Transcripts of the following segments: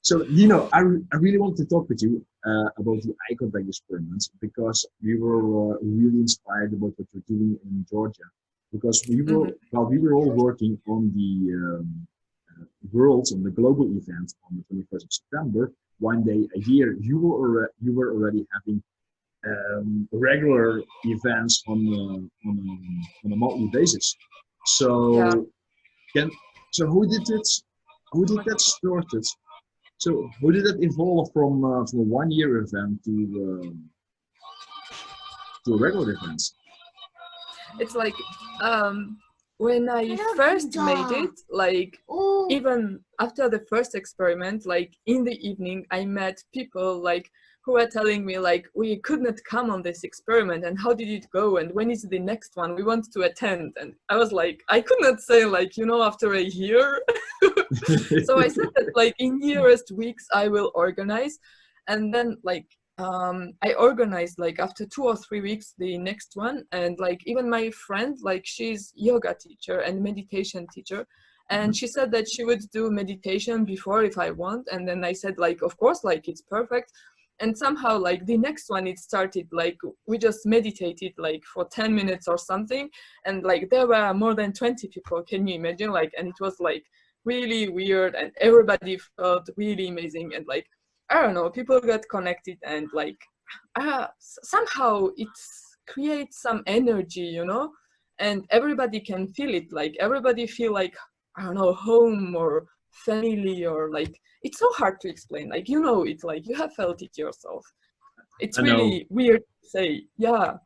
So, Nino, I really want to talk with you about the eye contact experiments because we were really inspired about what you're doing in Georgia. Because Mhm. we were all working on the world, on the global event on the 21st of September, one day a year. You were already having regular events on a monthly basis. Yeah. So, can so who did that started? So how did that evolve from a 1 year event to a regular event? It's like when I first made it, like even after the first experiment, like in the evening, I met people like who were telling me like we could not come on this experiment and how did it go and when is the next one? We want to attend. And I was like, I could not say like, after a year. So I said that like in nearest weeks I will organize. And then like I organized like after 2 or 3 weeks the next one, and like even my friend, like she's yoga teacher and meditation teacher, and she said that she would do meditation before if I want, and then I said like of course, like it's perfect. And somehow like the next one it started like we just meditated like for 10 minutes or something, and like there were more than 20 people, can you imagine, like, and it was like really weird and everybody felt really amazing, and like I don't know, people got connected, and like somehow it creates some energy, and everybody can feel it. Like everybody feel like, I don't know, home or family, or like it's so hard to explain. Like it's like you have felt it yourself. It's I know really weird to say, yeah.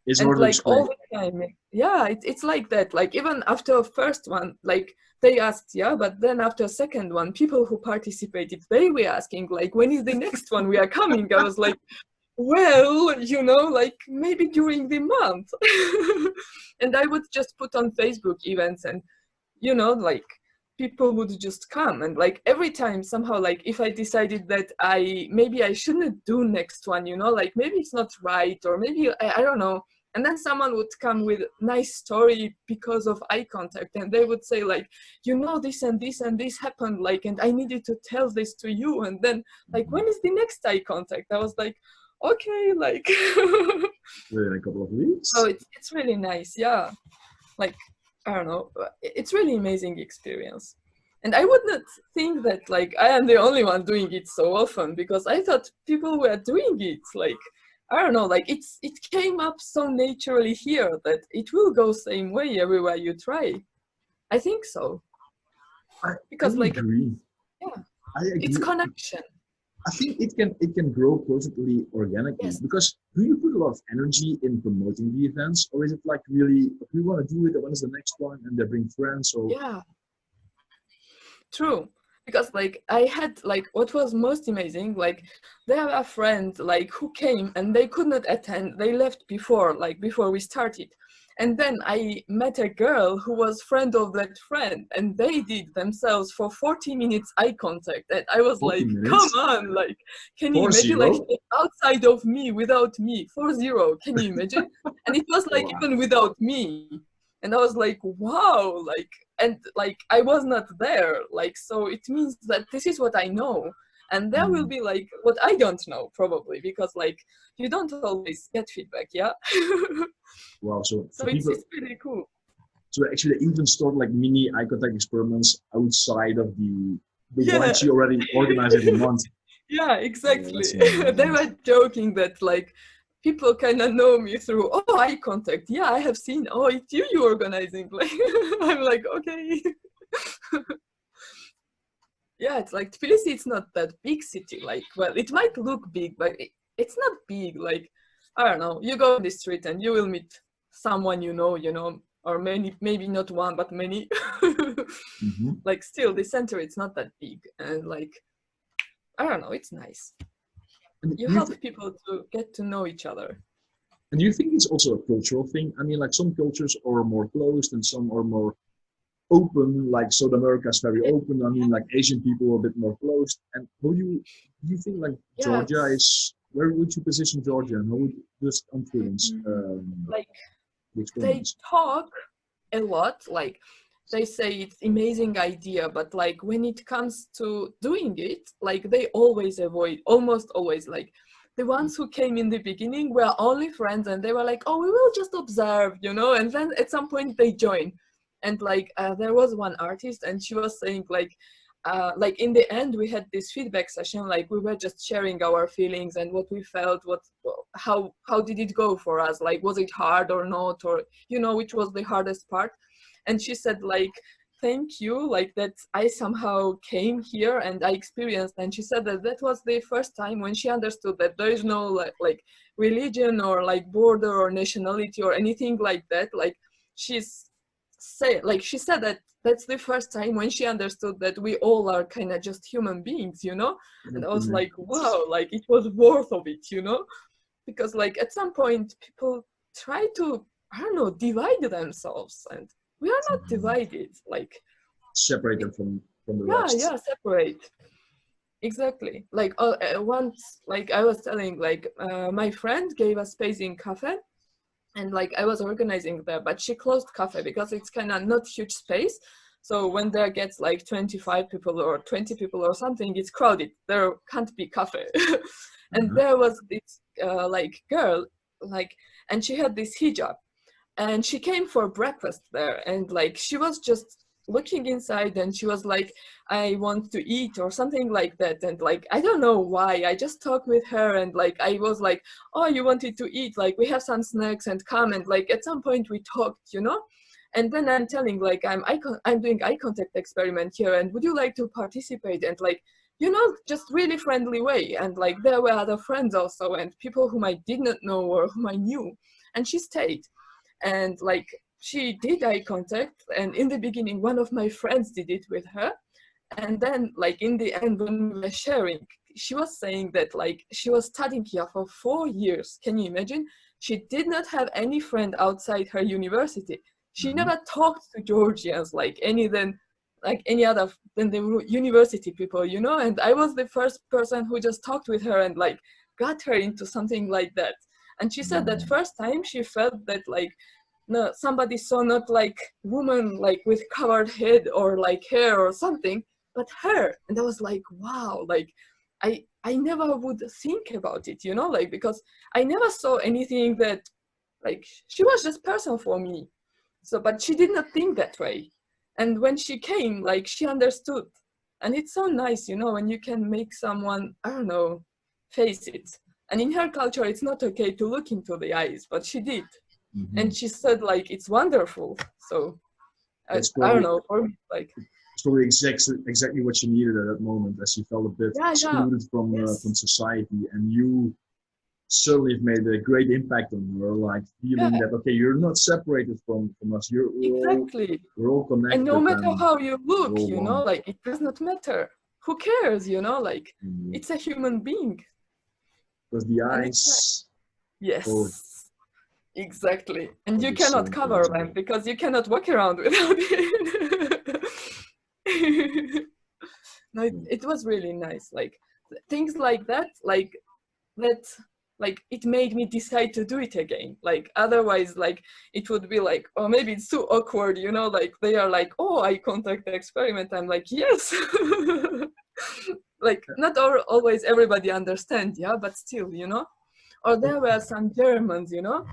it's And hard to like all explain. the time, yeah, it's like that. Like even after first one, like they asked, yeah, but then after second one, people who participated, they were asking like, when is the next one we are coming? I was like, well, like maybe during the month. And I would just put on Facebook events, and like people would just come, and like every time somehow, like if I decided that maybe I shouldn't do next one, like maybe it's not right, or maybe I don't know, and then someone would come with nice story because of eye contact, and they would say like, this and this and this happened, like, and I needed to tell this to you, and then like, when is the next eye contact? I was like, okay, like. Within a couple of So weeks. it's really nice, yeah. Like, I don't know, it's really amazing experience. And I would not think that like I am the only one doing it so often, because I thought people were doing it, like, I don't know, like it came up so naturally here that it will go same way everywhere you try. I think so. I Because like, agree. yeah, I it's agree. connection. I think it can grow perfectly organically Yes. because do you put a lot of energy in promoting the events, or is it like really if we want to do it, when is the next one, and they bring friends? So Yeah, true. Because like I had like what was most amazing, like there were friends like who came and they could not attend. They left before we started. And then I met a girl who was friend of that friend, and they did themselves for 40 minutes eye contact. And I was 40 like, come minutes, on, like, can you four imagine, like zero. outside of me, without me, 4-0, can you imagine? And it was like Wow. even without me. And I was like, wow, like, and like I was not there, like, so it means that this is what I know, and there will Hmm. be like what I don't know, probably, because like you don't always get feedback, yeah. Wow. So So for it's people, it's pretty cool. so actually they even start like mini eye contact experiments outside of the Yeah. ones you already organize every month. Yeah, Oh, that's exactly. They amazing. were joking that like people kind of know me through, oh, eye contact, yeah, I have seen, oh, it's you organizing, like. I'm like, okay. Yeah, it's like Tbilisi, it's not that big city. Like, well, it might look big, but it's not big. Like, I don't know. You go in the street and you will meet someone or many, maybe not one, but many. Hmm. Like, still, the center, it's not that big. And like, I don't know, it's nice. And You help people to get to know each other. do you think it's also a cultural thing? I mean, like some cultures are more closed and some are more open. Like South America is very open. I mean, like Asian people are a bit more closed. And how do you think like Yeah, Georgia is? Where would you position Georgia, and how would this influence like the they experiments? talk a lot. Like, they say it's amazing idea, but like when it comes to doing it, like they always avoid, almost always, like the ones who came in the beginning were only friends and they were like, oh, we will just observe, you know, and then at some point they join. And like there was one artist and she was saying like in the end we had this feedback session, like we were just sharing our feelings and what we felt, how did it go for us, like was it hard or not, or you know, which was the hardest part. And she said like, thank you, like that I somehow came here and I experienced. And she said that that was the first time when she understood that there is no like religion or like border or nationality or anything like that. Like she said that that's the first time when she understood that we all are kind of just human beings, you know. And I was like, wow, like it was worth of it, you know, because like at some point people try to, I don't know, divide themselves, and we are not divided, like separate them from the rest. yeah, separate, exactly. Like once, like I was telling, like my friend gave a space in cafe, and like I was organizing there, but she closed cafe because it's kind of not huge space. So when there gets like 25 people or 20 people or something, it's crowded, there can't be cafe. And there was this like girl, like, and she had this hijab, and she came for breakfast there, and like she was just looking inside and she was like, I want to eat or something like that. And like I don't know why, I just talked with her and like I was like, oh, you wanted to eat, like we have some snacks and come. And like at some point we talked, you know. And then I'm telling like I'm doing eye contact experiment here, and would you like to participate? And like, you know, just really friendly way. And like there were other friends also and people whom I did not know or whom I knew, and she stayed. And like she did eye contact, and in the beginning one of my friends did it with her. And then like in the end when we were sharing, she was saying that like she was studying here for 4 years. Can you imagine? She did not have any friend outside her university. She never talked to Georgians like any other than the university people, you know. And I was the first person who just talked with her and like got her into something like that. And she said that first time she felt that like, no, somebody saw not like woman like with covered head or like hair or something, but her. And I was like, wow, like I never would think about it, you know, like because I never saw anything that like she was just person for me. So but she did not think that way. And when she came, like she understood. And it's so nice, you know, when you can make someone, I don't know, face it. And in her culture, it's not okay to look into the eyes, but she did. And she said, like, it's wonderful. So, I don't know, for me, like... It's probably exactly what she needed at that moment, as she felt a bit excluded from society. And you certainly have made a great impact on her, like feeling that, okay, you're not separated from us. We're all connected. And no matter how you look, you know, like, it does not matter. Who cares, you know, like, it's a human being. Because the eyes... Yes, exactly. And you cannot cover them because you cannot walk around without it. No, it was really nice. Like, things like that, like, it made me decide to do it again. Like, otherwise, like, it would be like, oh, maybe it's too awkward, you know, like, they are like, oh, eye contact experiment. I'm like, yes. Like, not always everybody understands, yeah, but still, you know. Or there were some Germans, you know,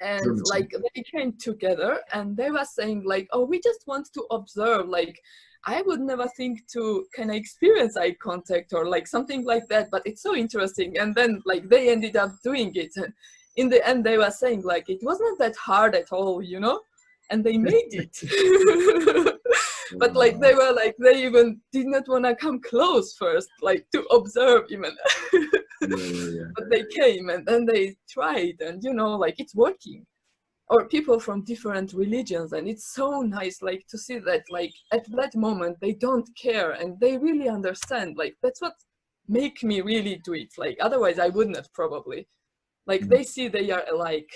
and like they came together and they were saying like, oh, we just want to observe. Like, I would never think to kind of experience eye contact or like something like that, but it's so interesting. And then like they ended up doing it. And in the end, they were saying like, it wasn't that hard at all, you know, and they made it. But like they were like, they even did not want to come close first, like to observe even. But they came and then they tried, and you know, like it's working. Or people from different religions, and it's so nice like to see that like at that moment they don't care and they really understand. Like that's what make me really do it. Like otherwise I would not probably. Like they see they are alike.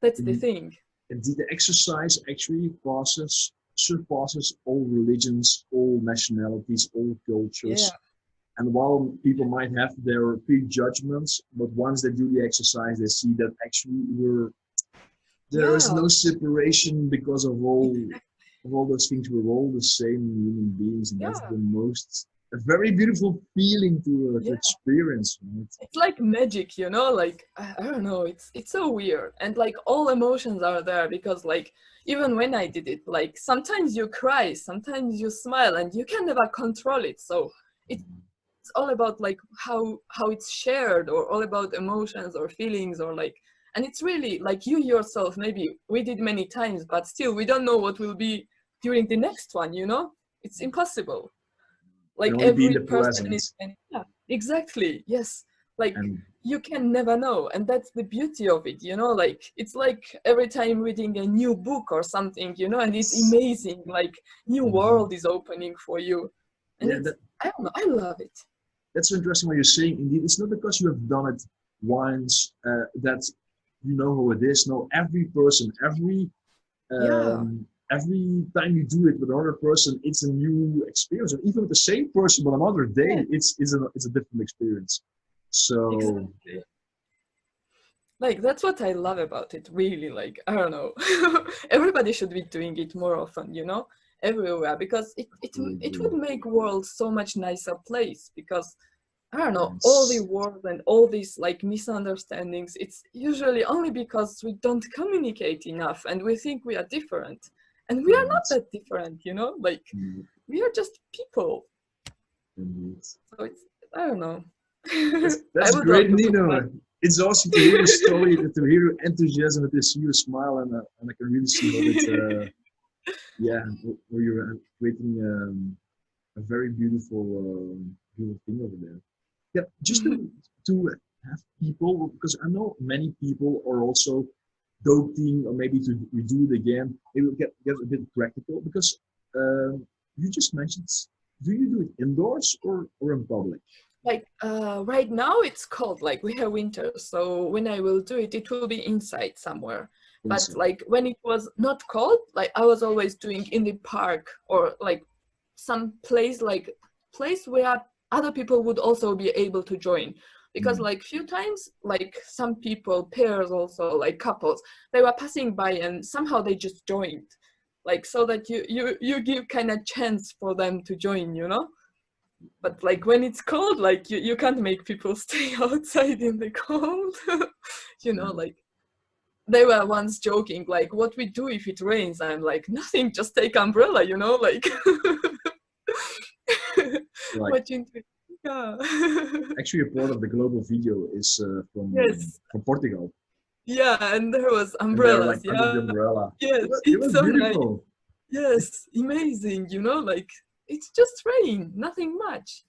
That's the thing. Indeed, the exercise actually surpasses all religions, all nationalities, all cultures. Yeah. And while people might have their prejudgments, but once they do the exercise, they see that actually there is no separation because of all of all those things, we're all the same human beings, and that's Yeah, the most a very beautiful feeling to yeah. experience, right? It's like magic, you know, like I don't know, it's so weird. And like all emotions are there because like even when I did it, like sometimes you cry, sometimes you smile, and you can never control it. So it's all about like how it's shared, or all about emotions or feelings, or like, and it's really like you yourself, maybe we did many times, but still we don't know what will be during the next one, you know? It's impossible. Can Like only be in every the person present, is, yeah, exactly, yes. Like and you can never know, and that's the beauty of it, you know? Like it's like every time reading a new book or something, you know, and it's amazing, like new mhm. world is opening for you, and Yeah, it's, I don't know, I love it. that's so interesting what you're saying. Indeed, it's not because you have done it once that you know how it is. No, every person, Yeah, every time you do it with another person, it's a new experience. And even with the same person, but another yeah, day, it's a different experience. So exactly. Like that's what I love about it, really. Like I don't know, everybody should be doing it more often, you know, everywhere, because I it agree. would make world so much nicer place. Because I don't know, all the Yes. wars and all these like misunderstandings, it's usually only because we don't communicate enough and we think we are different. And we are not Yes. that different, you know? Like Indeed. we are just people. Indeed. So it's, I don't know. I That's would love great, to put my, Nino. It's awesome to hear your story, to hear your enthusiasm, to see you smile, and I can really see how it, yeah, where you're creating a very beautiful, beautiful thing over there. Yeah, just to have people, because I know many people are also doting, or maybe to redo it again. It will get a bit practical because you just mentioned. Do you do it indoors or in public? like right now it's cold, like we have winter, so when I will do it, it will be inside somewhere. But Inside. like when it was not cold, like I was always doing in the park, or like some place, like place where other people would also be able to join. Because Mm. like few times, like some people, pairs also, like couples, they were passing by and somehow they just joined, like so that you give kind of chance for them to join, you know. But like when it's cold, like you can't make people stay outside in the cold. You know, Yeah. like they were once joking, like what we do if it rains. I'm like, nothing, just take umbrella, you know, like Like what you do. Yeah. actually, a part of the global video is Yes. from Portugal, Yeah, and there was and they're like umbrellas. under the Yeah. umbrella. Yes, It it's was so nice. beautiful. Yes, amazing, you know, like it's just rain, nothing much.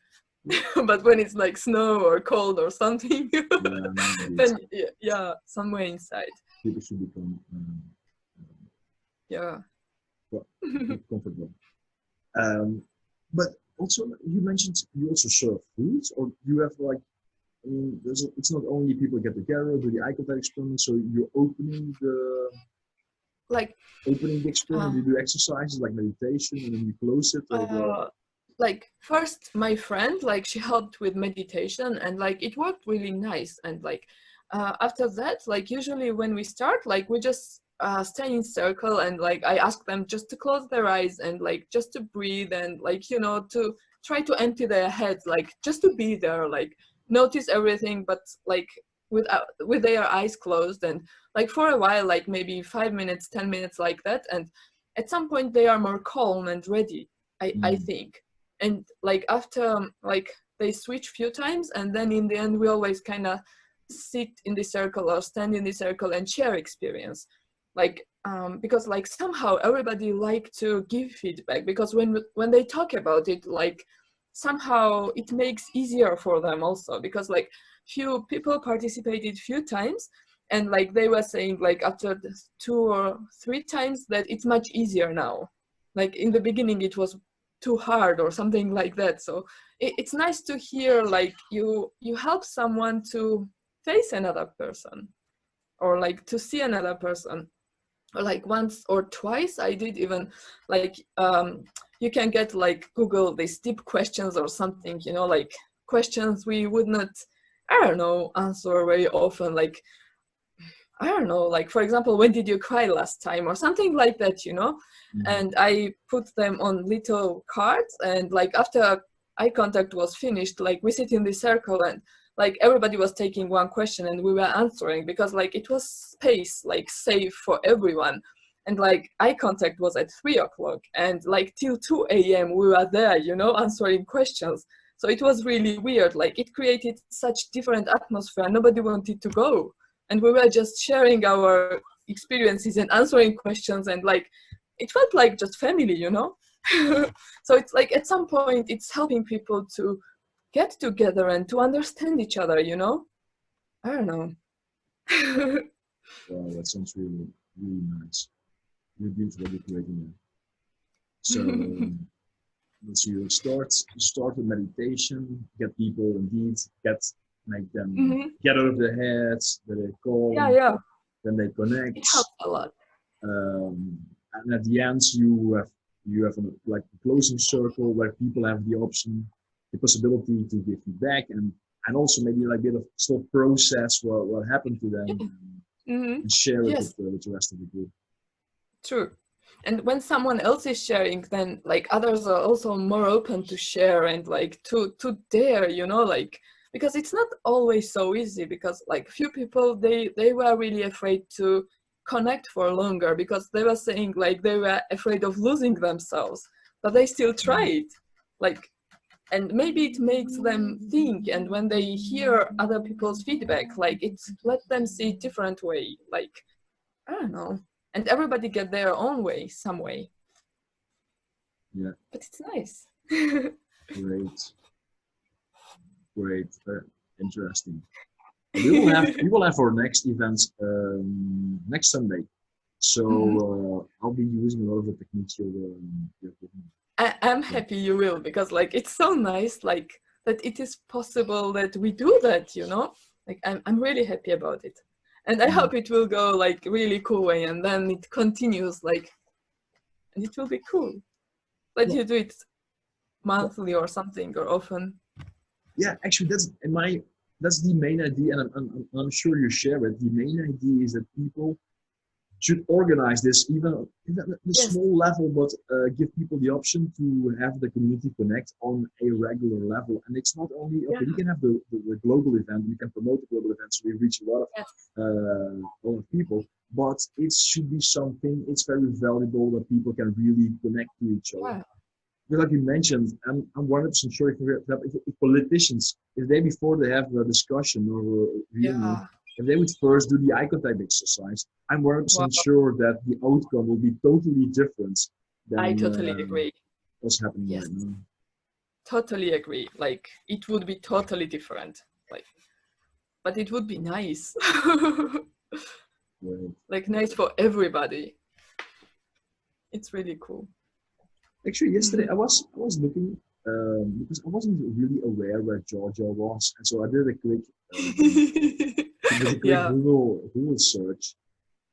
Yeah, But when it's like snow or cold or something, yeah, no, indeed. then yeah, somewhere inside. People should become Yeah. well, comfortable. Um, but also, you mentioned you also serve foods, or you have like, I mean, it's not only people get together, do the eye contact experiment, so you're Like opening the experiment, uh, you do exercises like meditation, and then you close it, or uh like first my friend, like she helped with meditation, and like it worked really nice. And like after that, like usually when we start, like we just stay in circle, and like I ask them just to close their eyes and like just to breathe, and like, you know, to try to empty their heads, like just to be there, like notice everything, but like with their eyes closed. And like for a while, like maybe 5 minutes, 10 minutes, like that. And at some point they are more calm and ready, I mm, think. And like after like they switch few times, and then in the end we always kind of sit in the circle or stand in the circle and share experience. Like because like somehow everybody like to give feedback, because when they talk about it, like somehow it makes easier for them also, because like few people participated few times, and like they were saying like after the 2 or 3 times that it's much easier now. Like in the beginning it was too hard or something like that. So it's nice to hear like you help someone to face another person, or like to see another person. Or like once or twice I did even like you can get like Google these deep questions or something, you know, like questions we would not, I don't know, answer very often. Like I don't know, like for example, when did you cry last time or something like that, you know? And I put them on little cards, and like after eye contact was finished, like we sit in the circle, and like everybody was taking one question and we were answering, because like it was space like safe for everyone. And like eye contact was at 3 o'clock, and like till 2 a.m. we were there, you know, answering questions. So it was really weird. Like it created such different atmosphere. Nobody wanted to go, and we were just sharing our experiences and answering questions, and like it felt like just family, you know. So it's like at some point it's helping people to get together and to understand each other, you know. I don't know. Wow, that sounds really, really nice. Really beautiful decorating there. So let's see, you start with meditation, get people indeed, make them get out of their heads, that they calm, Yeah, then they connect. it helps a lot. And at the end, you have like a closing circle where people have the possibility to give feedback, and also maybe like a bit of still process what happened to them, and share it Yes, with the rest of the group. true. And when someone else is sharing, then like others are also more open to share and like to dare, you know, like because it's not always so easy, because like few people they were really afraid to connect for longer, because they were saying like they were afraid of losing themselves, but they still tried. Like, and maybe it makes them think, and when they hear other people's feedback, like it let them see different way, like I don't know. And everybody get their own way, some way. Yeah. But it's nice. Great. Great. Interesting. We will have our next event next Sunday. So I'll be using a lot of the techniques you're giving me. I'm happy you will, because like it's so nice, like that it is possible that we do that, you know. Like I'm really happy about it, and I hope it will go like really cool way, and then it continues like, and it will be cool. Like you do it monthly or something, or often. Yeah, actually, that's the main idea, and I'm sure you share it. The main idea is that people should organize this even at a small level, but give people the option to have the community connect on a regular level. And it's not only we can have the global event, we can promote the global event, so we reach a lot of people. But it should be something. It's very valuable that people can really connect to each other. Because like you mentioned, I'm 100% sure if politicians, if they before they have a discussion or really, if they would first do the eye contact exercise, I'm 100% sure that the outcome will be totally different than I totally agree. What's happening right now. Totally agree. Like it would be totally different. Like, but it would be nice. Like nice for everybody. It's really cool. Actually, yesterday I was looking because I wasn't really aware where Georgia was, and so I did a quick Google search,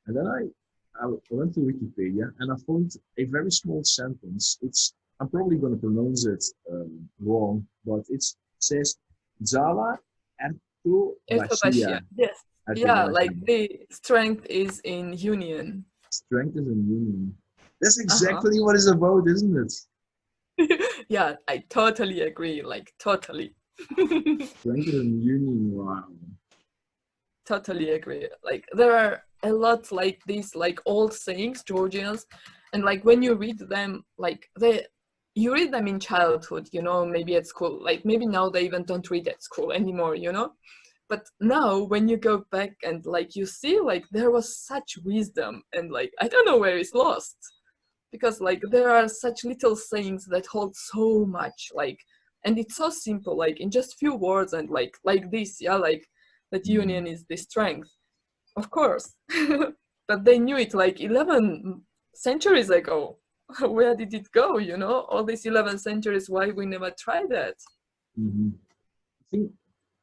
and then I went to Wikipedia and I found a very small sentence. I'm probably going to pronounce it wrong, but it says Zala Ertuğrul. Yes. Yeah, like the strength is in union. Strength is in union. That's exactly what it's about, isn't it? Yeah, I totally agree. Like totally. Strength is in union. Wow. Totally agree. Like there are a lot like these like old sayings, Georgians, and like when you read them, like you read them in childhood, you know, maybe at school. Like maybe now they even don't read at school anymore, you know. But now when you go back and like you see like there was such wisdom, and like I don't know where it's lost, because like there are such little sayings that hold so much, like, and it's so simple, like in just few words, and like this, yeah, like that union is the strength, of course. But they knew it like 11 centuries ago. Where did it go, you know, all these 11 centuries? Why we never tried that?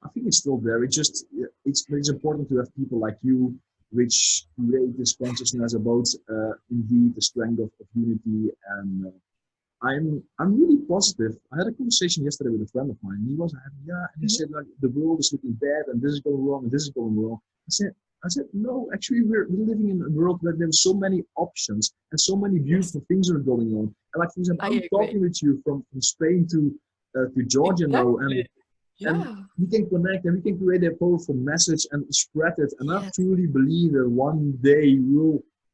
I think it's still there. It's important to have people like you, which create this consciousness about indeed the strength of unity. And I'm really positive. I had a conversation yesterday with a friend of mine. And he was and he said like the world is looking bad, and this is going wrong, and this is going wrong. I said I said, no, actually, we're living in a world where there's so many options and so many Yes, beautiful things are going on. And like, for example, I I'm agree. talking with you from Spain to Georgia now, Exactly. and Yeah. we can connect and we can create a powerful message and spread it. And I Yes. truly believe that one day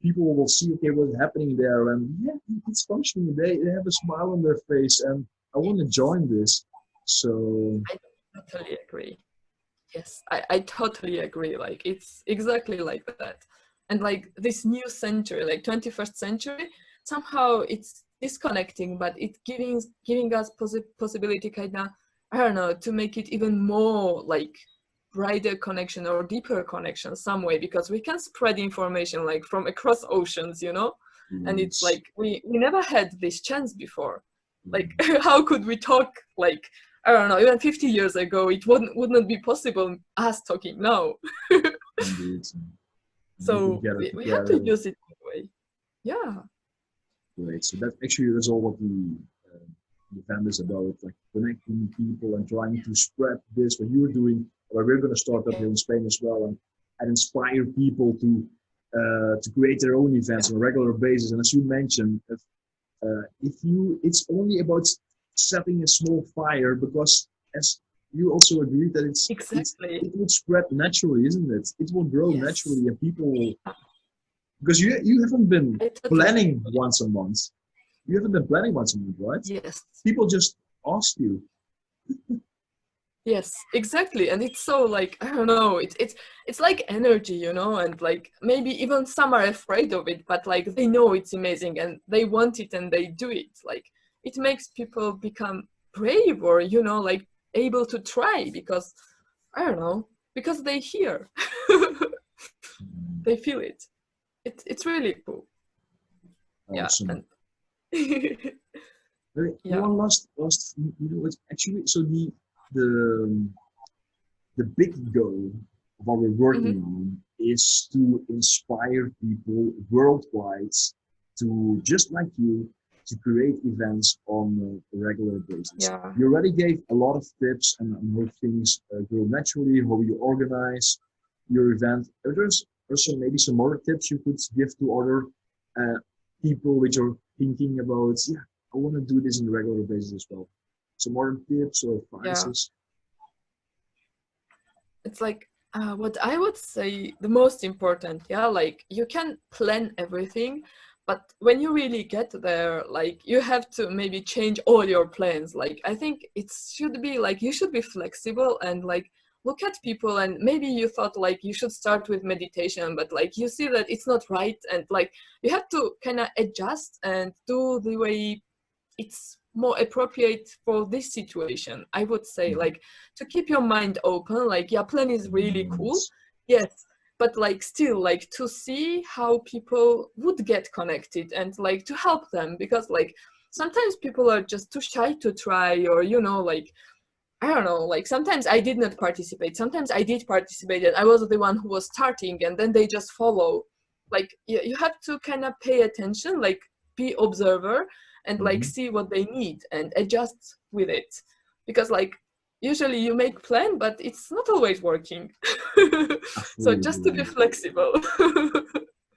people will see, okay, what's happening there, and yeah, it's functioning. They have a smile on their face, and I want to Yes. join this. So I totally agree. Yes, I totally agree. Like it's exactly like that. And like this new century, like 21st century, somehow it's disconnecting, but it giving us possibility kind of, I don't know, to make it even more like brighter connection or deeper connection some way, because we can spread information like from across oceans, you know? And it's yes. like we never had this chance before. Like how could we talk like, I don't know, even 50 years ago, it wouldn't be possible us talking now. Indeed. We can So get it we have to together. use it that way. Yeah. Great. So that's all what the event is about, like connecting people and trying to spread this, what you're doing, what we're going to start up here in Spain as well, and inspire people to create their own events Yeah. on a regular basis. And as you mentioned, it's only about setting a small fire, because as you also agreed that Exactly. it would spread naturally, isn't it? It will grow Yes. naturally, and people will, because you haven't been I totally planning agree. once a month. You haven't been planning once a month, right? Yes. People just ask you. Yes, exactly. And it's so like, I don't know, it's like energy, you know, and like maybe even some are afraid of it, but like they know it's amazing and they want it and they do it. Like it makes people become brave, or, you know, like able to try because, I don't know, because they hear. They feel it. It's really cool. Yeah. Awesome. And Okay, yeah. one last, it's actually, so the the big goal of what we're Hmm. working on is to inspire people worldwide to, just like you, to create events on a regular basis. Yeah. You already gave a lot of tips and how things go naturally, how you organize your event. There's also maybe some more tips you could give to other uh, people which are thinking about, yeah, I want to do this on a regular basis as well. Some more tips or Yeah. advices. It's like what I would say the most important, yeah, like you can plan everything, but when you really get there, like you have to maybe change all your plans. Like I think it should be like you should be flexible and like look at people, and maybe you thought like you should start with meditation, but like you see that it's not right, and like you have to kind of adjust and do the way it's more appropriate for this situation. I would say like to keep your mind open, like yeah, plan is really cool, Yes. yes, but like still like to see how people would get connected and like to help them, because like sometimes people are just too shy to try, or, you know, like I don't know, like sometimes I did not participate, sometimes I did participate and I was the one who was starting, and then they just follow. Like you have to kind of pay attention, like be observer and like Mm-hmm. see what they need and adjust with it, because like usually you make plan but it's not always working. I So fully just to be agree. flexible.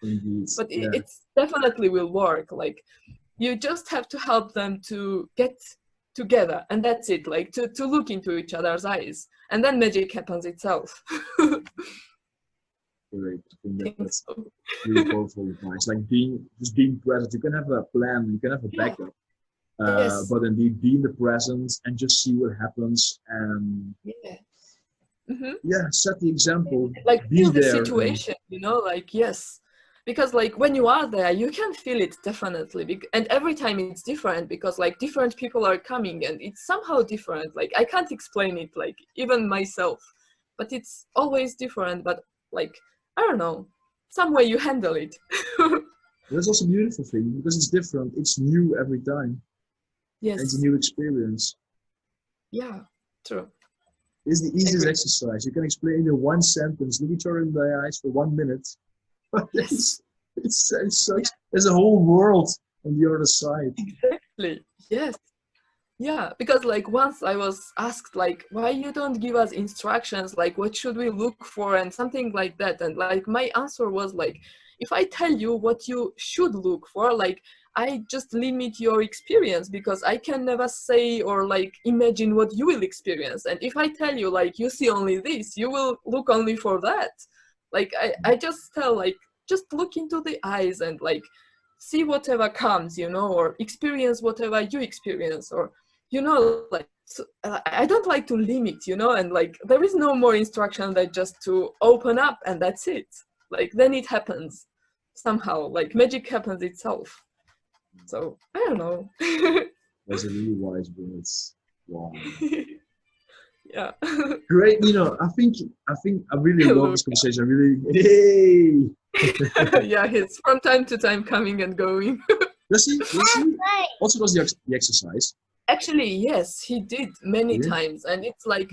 Indeed. But Yeah. it's definitely will work. Like you just have to help them to get together, and that's it, like to look into each other's eyes, and then magic happens itself. Great. I think Think that's so. really powerful advice. Like being present. You can have a plan, you can have a Yeah. backup, Yes. but indeed be in the present and just see what happens. And Yeah. Hmm. yeah, set the example. Like Be feel the there. And situation, you know, like yes, because like when you are there you can feel it definitely, and every time it's different, because like different people are coming and it's somehow different. Like I can't explain it, like even myself, but it's always different. But like I don't know, some way you handle it. that's also a beautiful thing because it's different. It's new every time. And it's a Yes. new experience. Yeah. True. It's the easiest Agree. exercise. You can explain in one sentence, look each other in the eyes for 1 minute. But Yes. it's such, Yeah. there's a whole world on the other side. Exactly. Yes. Yeah, because like once I was asked like why you don't give us instructions, like what should we look for and something like that, and like my answer was like, if I tell you what you should look for, like I just limit your experience because I can never say or like imagine what you will experience. And if I tell you like you see only this, you will look only for that. Like I just tell like just look into the eyes and like see whatever comes, you know, or experience whatever you experience, or you know, like so, I don't like to limit, you know, and like there is no more instruction than just to open up and that's it. Like then it happens somehow, like magic happens itself. So I don't know. Those are really wise words. Wow. Yeah. Great, Nino. I really love Hello. this conversation. I really, hey. Yeah, he's from time to time coming and going. Does he? Also does the exercise? Actually, yes, he did many Yeah. times, and it's like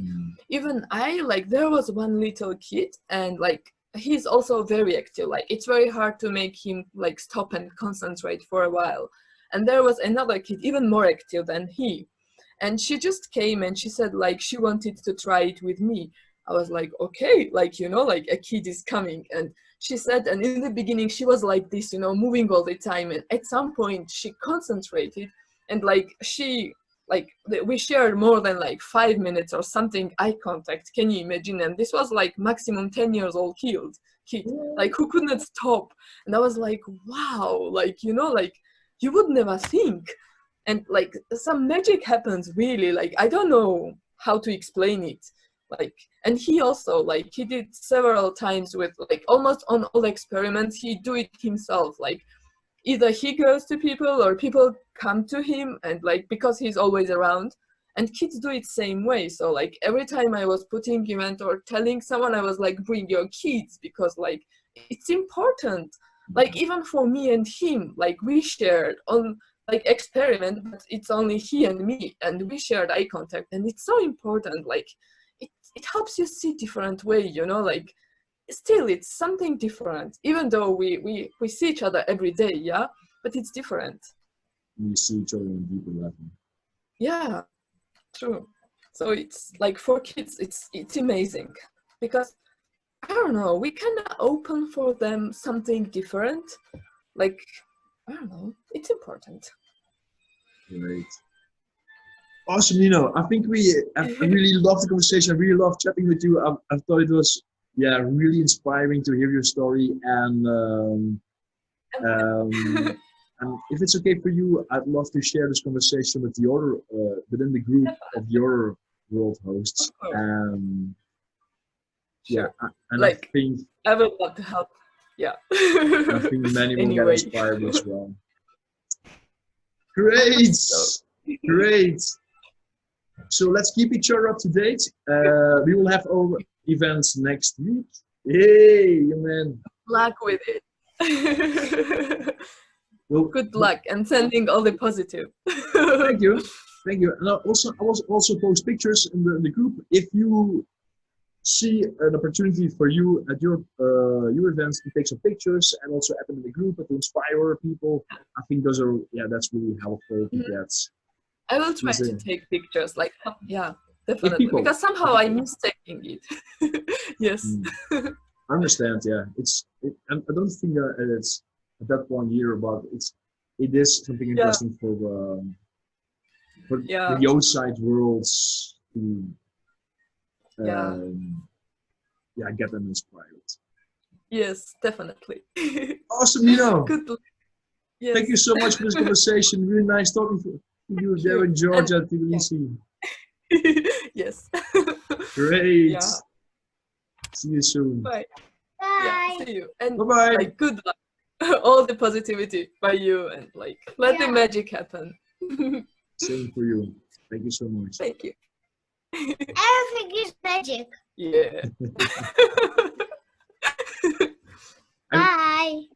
even I like there was one little kid, and like he's also very active. Like it's very hard to make him like stop and concentrate for a while. And there was another kid even more active than he, and she just came and she said like she wanted to try it with me. I was like, okay, like you know, like a kid is coming, and she said, and in the beginning she was like this, you know, moving all the time, and at some point she concentrated, and like she like we shared more than like 5 minutes or something eye contact, can you imagine? And this was like maximum 10 years old kid like who could not stop. And I was like, wow, like you know, like you would never think. And like some magic happens really, like I don't know how to explain it. Like, and he also like he did several times with like almost on all experiments he do it himself. Like either he goes to people or people come to him, and like because he's always around, and kids do it same way. So like every time I was putting event or telling someone, I was like, bring your kids, because like it's important. Like even for me and him, like we shared on like experiment, but it's only he and me, and we shared eye contact, and it's so important. Like it helps you see different way, you know, like still it's something different, even though we see each other every day, yeah, but it's different. We see each other on a deeper level. Yeah, true. So it's like for kids it's amazing because I don't know, we can open for them something different. Like I don't know, it's important. Great. Awesome, Nino. I think I really loved the conversation. I really loved chatting with you. I thought it was, yeah, really inspiring to hear your story. And if it's okay for you, I'd love to share this conversation with the other, within the group of your world hosts. Sure. Yeah, and like I think I would love to help. Yeah. I think many will get inspired as well. Great, great. So let's keep each other up to date. We will have our events next week. Hey, you man. Good luck with it. Well, good luck and sending all the positive. Thank you, thank you. And I will also post pictures in the group. If you see an opportunity for you at your events to take some pictures and also add them in the group and to inspire people, I think those are, yeah, that's really helpful to get. I will try to take pictures, like, yeah, definitely, because somehow I miss taking it. Yes. I understand, yeah. I don't think it's at that point here, but it is something interesting for the outside worlds to get them inspired. Yes, definitely. Awesome, Nino. Good. Yes. Thank you so much for this conversation. Really nice talking to you there in Georgia, Tbilisi. Yes. Great. Yeah. See you soon. Bye. Yeah, see you. And bye-bye. Like, good luck. All the positivity by you, and like let the magic happen. Same for you. Thank you so much. Thank you. Everything is magic. Yeah. Bye.